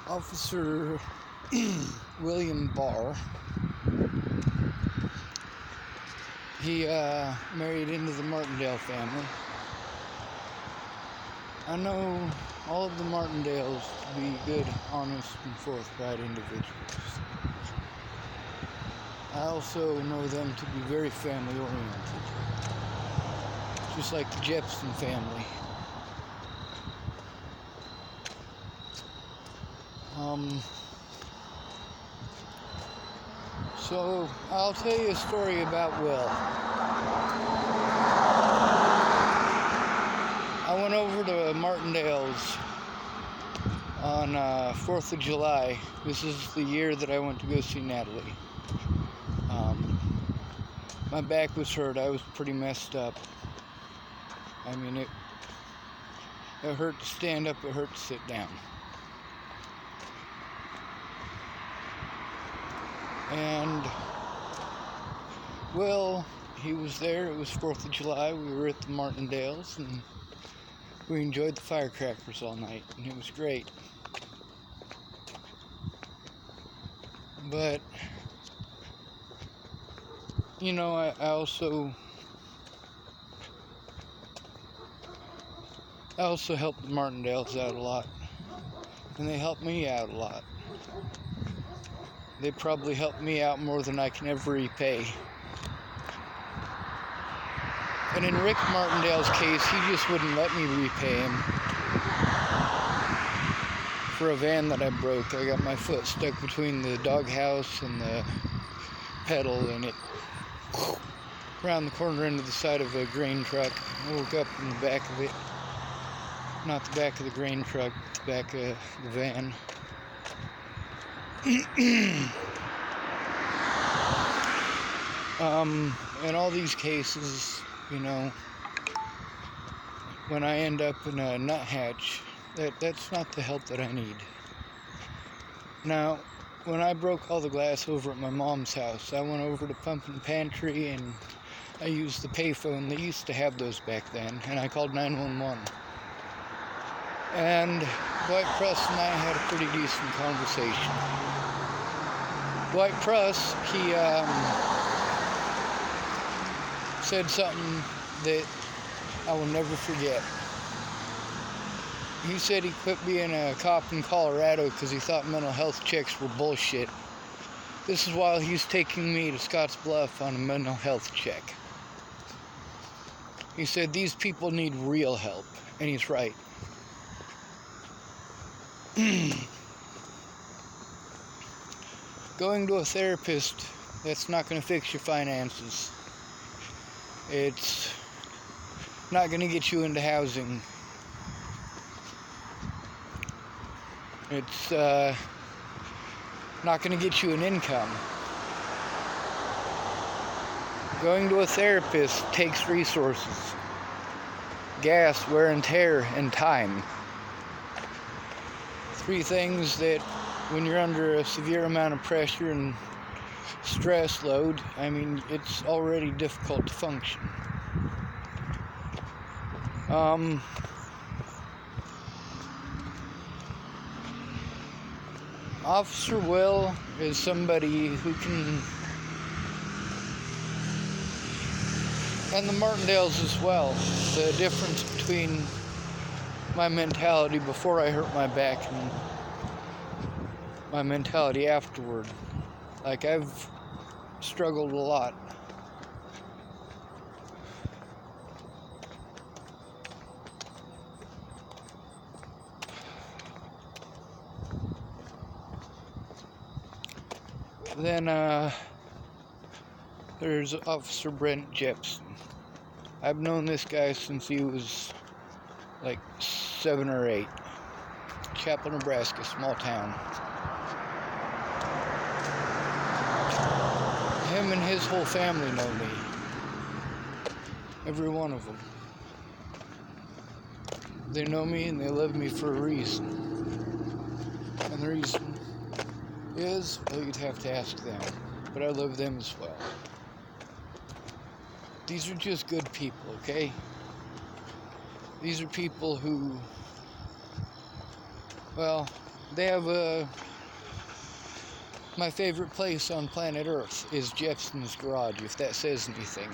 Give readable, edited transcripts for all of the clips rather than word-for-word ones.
Officer William Barr, he married into the Martindale family. I know all of the Martindales to be good, honest, and forthright individuals. I also know them to be very family-oriented, just like the Jeppson family. So I'll tell you a story about Will. I went over to Martindale's on 4th of July. This is the year that I went to go see Natalie. My back was hurt. I was pretty messed up. I mean, it hurt to stand up, it hurt to sit down. And Will, he was there. It was 4th of July. We were at the Martindales, and we enjoyed the firecrackers all night, and it was great. But, you know, I also helped the Martindales out a lot, and they helped me out a lot. They probably helped me out more than I can ever repay. And in Rick Martindale's case, he just wouldn't let me repay him for a van that I broke. I got my foot stuck between the doghouse and the pedal, and it around the corner into the side of a grain truck. I woke up in the back of it. Not the back of the grain truck, the back of the van. In all these cases, you know, when I end up in a nuthatch, that's not the help that I need. Now, when I broke all the glass over at my mom's house, I went over to Pump and Pantry and I used the payphone. They used to have those back then, and I called 911. And Dwight Pruss and I had a pretty decent conversation. Dwight Pruss, he said something that I will never forget. He said he quit being a cop in Colorado because he thought mental health checks were bullshit. This is while he's taking me to Scotts Bluff on a mental health check. He said these people need real help, and he's right. Going to a therapist, that's not going to fix your finances. It's not going to get you into housing. It's not going to get you an income. Going to a therapist takes resources, gas, wear and tear, and time. 3 things that when you're under a severe amount of pressure and stress load, I mean, it's already difficult to function. Officer Will is somebody who can, and the Martindales as well, the difference between my mentality before I hurt my back and my mentality afterward. Like, I've struggled a lot. Then, there's Officer Brent Jeppson. I've known this guy since he was like 7 or 8. Chapel, Nebraska, small town. Him and his whole family know me. Every one of them. They know me and they love me for a reason. And the reason is, well, you'd have to ask them. But I love them as well. These are just good people, okay? These are people who Well, they have my favorite place on planet Earth is Jeppson's garage, if that says anything.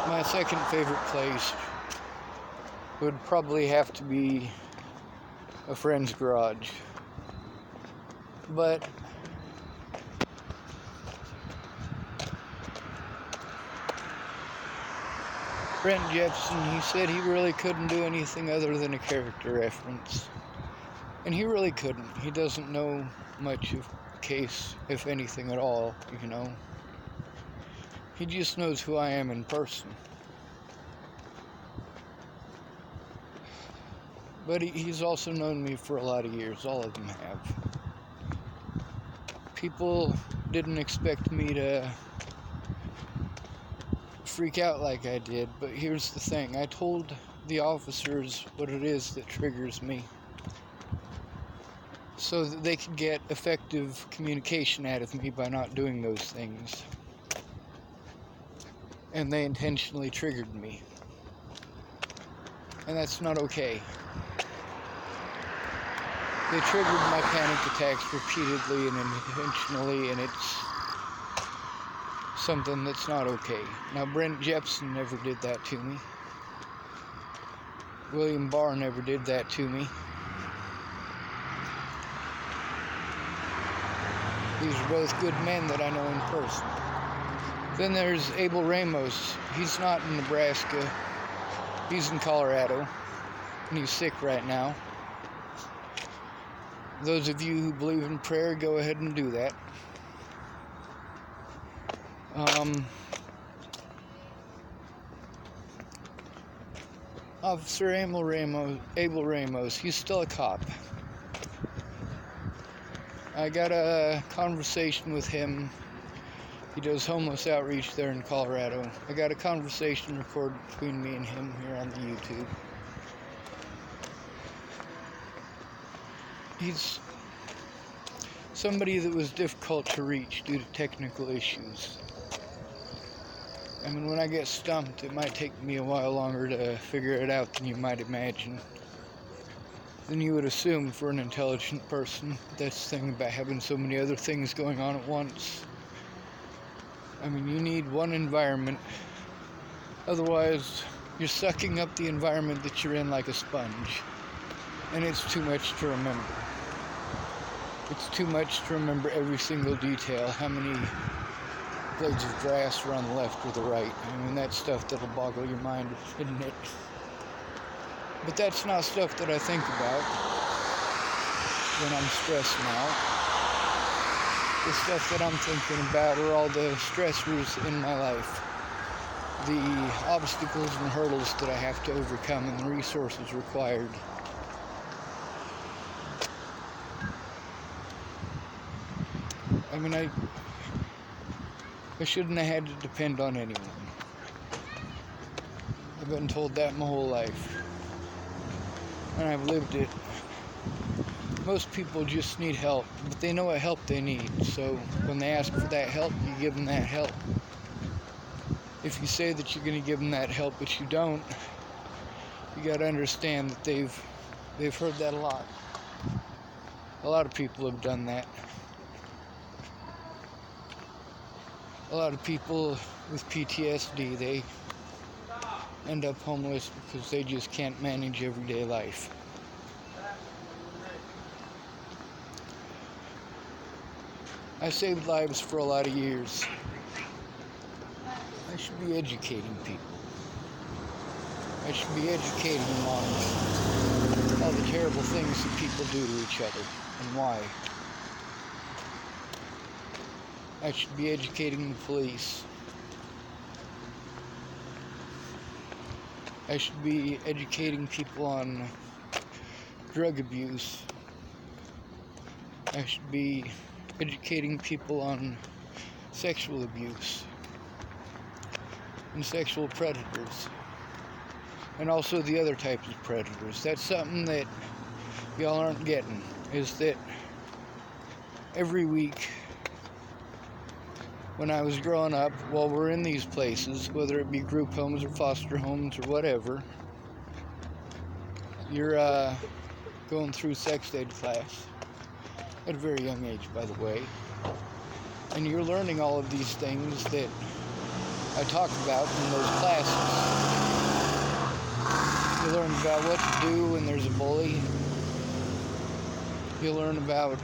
My second favorite place would probably have to be a friend's garage. But Brent Jeppson, he said he really couldn't do anything other than a character reference. And he really couldn't. He doesn't know much of the case, if anything at all, you know. He just knows who I am in person. But he's also known me for a lot of years. All of them have. People didn't expect me to freak out like I did, but here's the thing. I told the officers what it is that triggers me, so that they could get effective communication out of me by not doing those things. And they intentionally triggered me. And that's not okay. They triggered my panic attacks repeatedly and intentionally, and it's something that's not okay. Now, Brent Jeppson never did that to me. Barr never did that to me. These are both good men that I know in person. Then there's Abel Ramos. He's not in Nebraska. He's in Colorado. And he's sick right now. Those of you who believe in prayer, go ahead and do that. Officer Abel Ramos, he's still a cop. I got a conversation with him. He does homeless outreach there in Colorado. I got a conversation recorded between me and him here on the YouTube. He's somebody that was difficult to reach due to technical issues. I mean, when I get stumped, it might take me a while longer to figure it out than you might imagine. Than you would assume for an intelligent person. That's the thing about having so many other things going on at once. I mean, you need one environment. Otherwise, you're sucking up the environment that you're in like a sponge. And it's too much to remember. It's too much to remember every single detail. How many blades of grass are on the left or the right. I mean, that's stuff that'll boggle your mind, isn't it? But that's not stuff that I think about when I'm stressing out. The stuff that I'm thinking about are all the stressors in my life. The obstacles and hurdles that I have to overcome and the resources required. I mean, I shouldn't have had to depend on anyone. I've been told that my whole life. And I've lived it. Most people just need help, but they know what help they need. So when they ask for that help, you give them that help. If you say that you're going to give them that help, but you don't, you got to understand that they've heard that a lot. A lot of people have done that. A lot of people with PTSD, they end up homeless because they just can't manage everyday life. I saved lives for a lot of years. I should be educating people. I should be educating them on all the terrible things that people do to each other and why. I should be educating the police. I should be educating people on drug abuse. I should be educating people on sexual abuse and sexual predators. And also the other types of predators. That's something that y'all aren't getting, is that every week when I was growing up, while we're in these places, whether it be group homes or foster homes or whatever, you're going through sex ed class at a very young age, by the way, and you're learning all of these things that I talk about in those classes. You learn about what to do when there's a bully. You learn about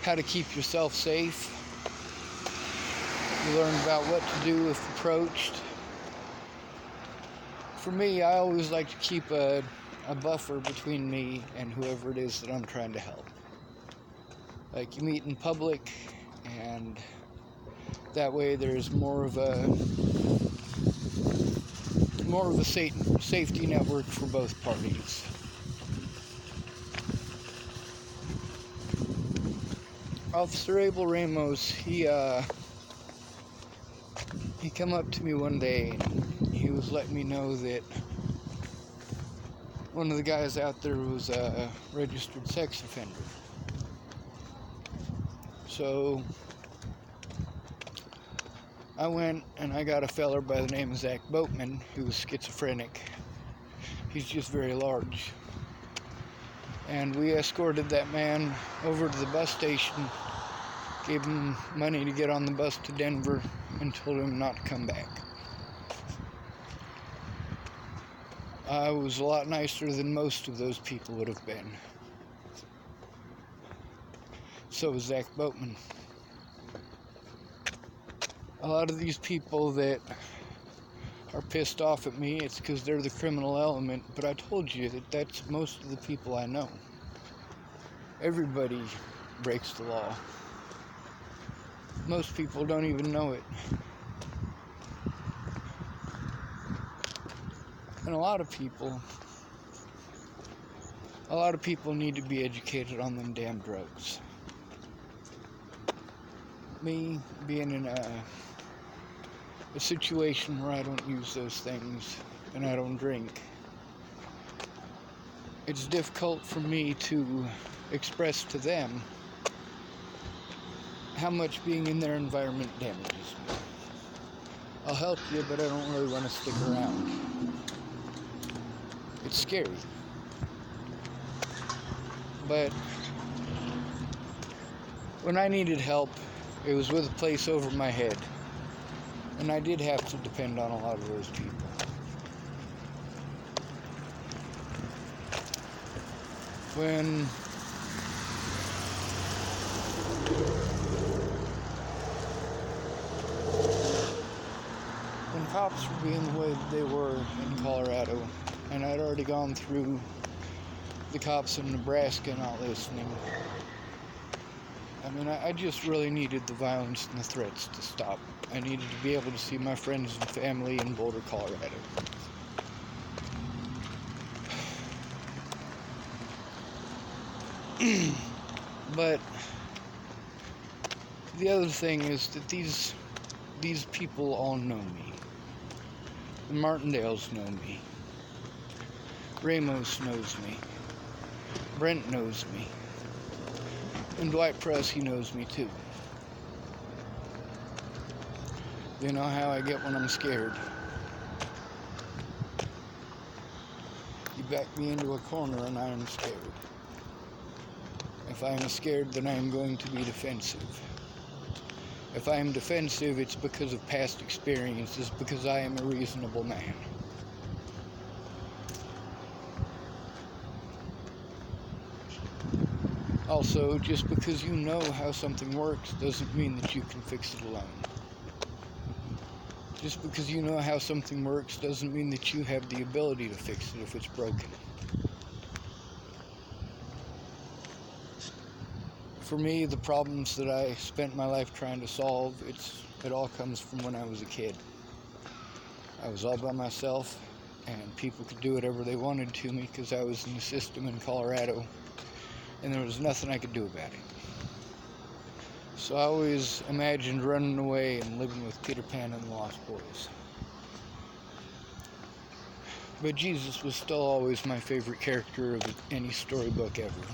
how to keep yourself safe. You learn about what to do if approached. For me, I always like to keep a buffer between me and whoever it is that I'm trying to help. Like, you meet in public, and that way there's more of a safety network for both parties. Officer Abel Ramos, he come up to me one day, and he was letting me know that one of the guys out there was a registered sex offender. So I went and I got a feller by the name of Zach Boatman, who was schizophrenic. He's just very large. And we escorted that man over to the bus station, gave him money to get on the bus to Denver, and told him not to come back. I was a lot nicer than most of those people would have been. So was Zach Boatman. A lot of these people that are pissed off at me, it's because they're the criminal element, but I told you that that's most of the people I know. Everybody breaks the law. Most people don't even know it. And a lot of people need to be educated on them damn drugs. Me being in a situation where I don't use those things and I don't drink, it's difficult for me to express to them how much being in their environment damages me. I'll help you, but I don't really want to stick around. It's scary. But when I needed help, it was with a place over my head. And I did have to depend on a lot of those people. When cops were being the way that they were in Colorado, and I'd already gone through the cops in Nebraska not listening. I mean, I just really needed the violence and the threats to stop. I needed to be able to see my friends and family in Boulder, Colorado. But the other thing is that these people all know me. The Martindales know me. Ramos knows me. Brent knows me. And Dwight Pruss, he knows me too. They know how I get when I'm scared. You back me into a corner and I am scared. If I am scared, then I am going to be defensive. If I am defensive, it's because of past experiences, because I am a reasonable man. Also, just because you know how something works doesn't mean that you can fix it alone. Just because you know how something works doesn't mean that you have the ability to fix it if it's broken. For me, the problems that I spent my life trying to solve, it all comes from when I was a kid. I was all by myself, and people could do whatever they wanted to me because I was in the system in Colorado, and there was nothing I could do about it. So I always imagined running away and living with Peter Pan and the Lost Boys. But Jesus was still always my favorite character of any storybook ever.